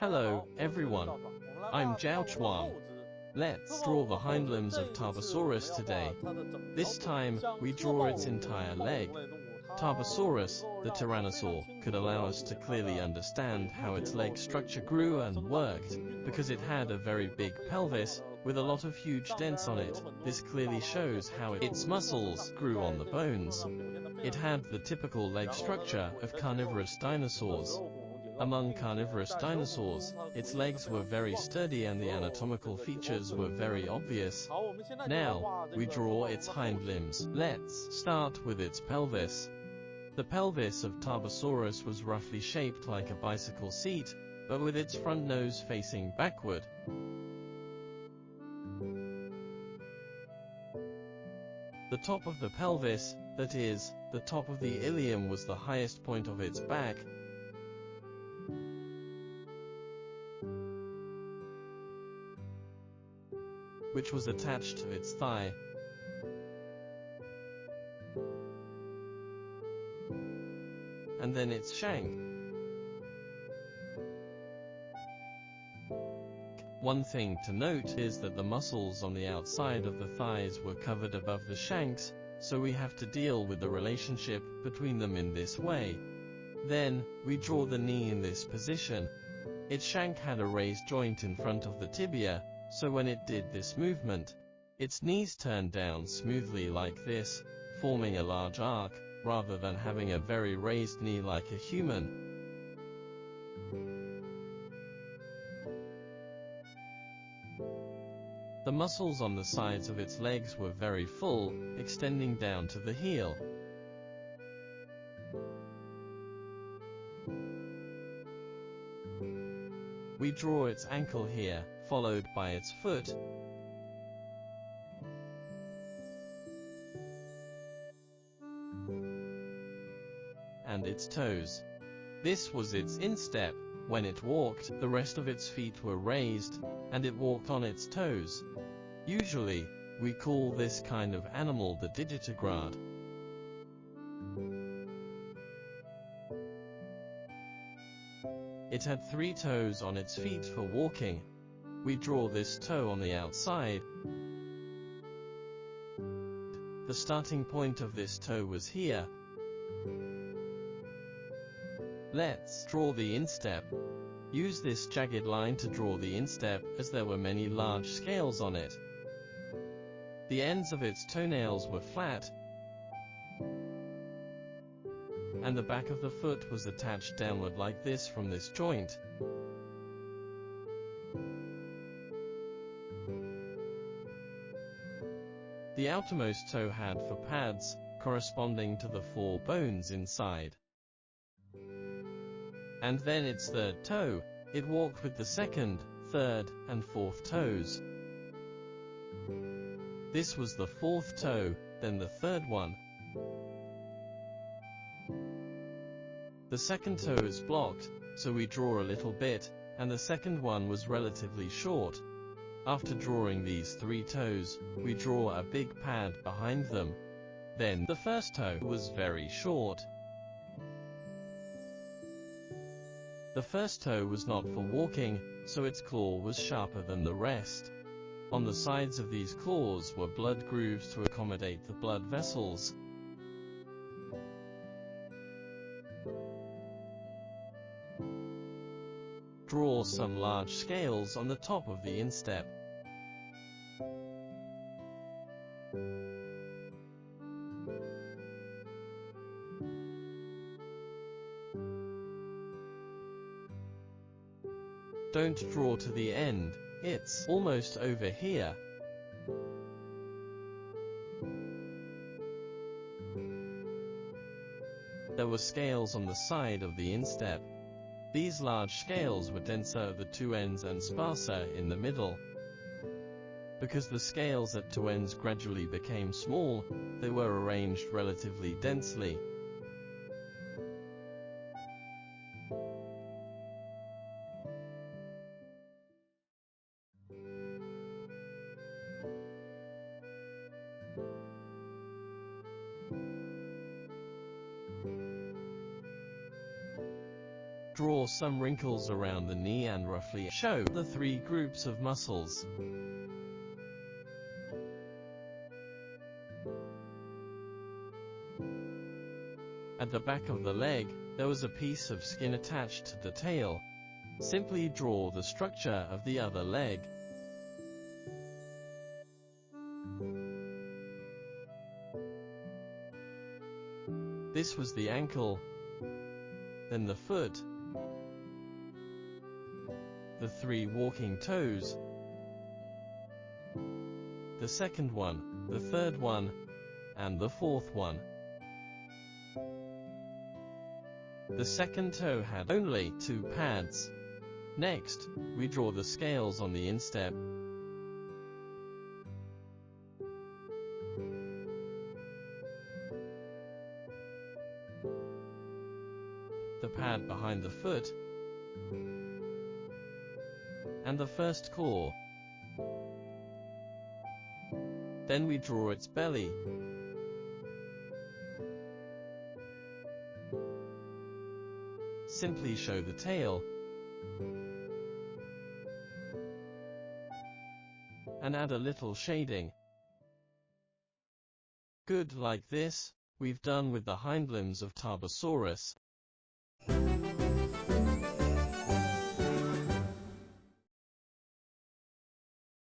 Hello, everyone. I'm ZHAO Chuang. Let's draw the hind limbs of Tarbosaurus today. This time, we draw its entire leg. Tarbosaurus, the tyrannosaur, could allow us to clearly understand how its leg structure grew and worked, because it had a very big pelvis, with a lot of huge dents on it. This clearly shows how its muscles grew on the bones. It had the typical leg structure of carnivorous dinosaurs. Among carnivorous dinosaurs, its legs were very sturdy and the anatomical features were very obvious. Now, we draw its hind limbs. Let's start with its pelvis. The pelvis of Tarbosaurus was roughly shaped like a bicycle seat, but with its front nose facing backward. The top of the pelvis, that is, the top of the ilium, was the highest point of its back, which was attached to its thigh. And then its shank. One thing to note is that the muscles on the outside of the thighs were covered above the shanks, so we have to deal with the relationship between them in this way. Then, we draw the knee in this position. Its shank had a raised joint in front of the tibia, so when it did this movement, its knees turned down smoothly like this, forming a large arc, rather than having a very raised knee like a human. The muscles on the sides of its legs were very full, extending down to the heel. We draw its ankle here, followed by its foot, and its toes. This was its instep. When it walked, the rest of its feet were raised, and it walked on its toes. Usually, we call this kind of animal the digitigrade. It had 3 toes on its feet for walking. We draw this toe on the outside. The starting point of this toe was here. Let's draw the instep. Use this jagged line to draw the instep, as there were many large scales on it. The ends of its toenails were flat, and the back of the foot was attached downward like this from this joint. The outermost toe had 4 pads, corresponding to the 4 bones inside. And then its 3rd toe. It walked with the 2nd, 3rd, and 4th toes. This was the 4th toe, then the 3rd one. The 2nd toe is blocked, so we draw a little bit, and the 2nd one was relatively short. After drawing these 3 toes, we draw a big pad behind them. Then, the 1st toe was very short. The 1st toe was not for walking, so its claw was sharper than the rest. On the sides of these claws were blood grooves to accommodate the blood vessels. Draw some large scales on the top of the instep. Don't draw to the end, it's almost over here. There were scales on the side of the instep. These large scales were denser at the 2 ends and sparser in the middle. Because the scales at 2 ends gradually became small, they were arranged relatively densely. Draw some wrinkles around the knee and roughly show the 3 groups of muscles. At the back of the leg, there was a piece of skin attached to the tail. Simply draw the structure of the other leg. This was the ankle, then the foot, the 3 walking toes, the second one, the third one, and the fourth one. The second toe had only 2 pads. Next, we draw the scales on the instep. The pad behind the foot, and the first claw. Then we draw its belly. Simply show the tail, and add a little shading. Good, like this, we've done with the hind limbs of Tarbosaurus.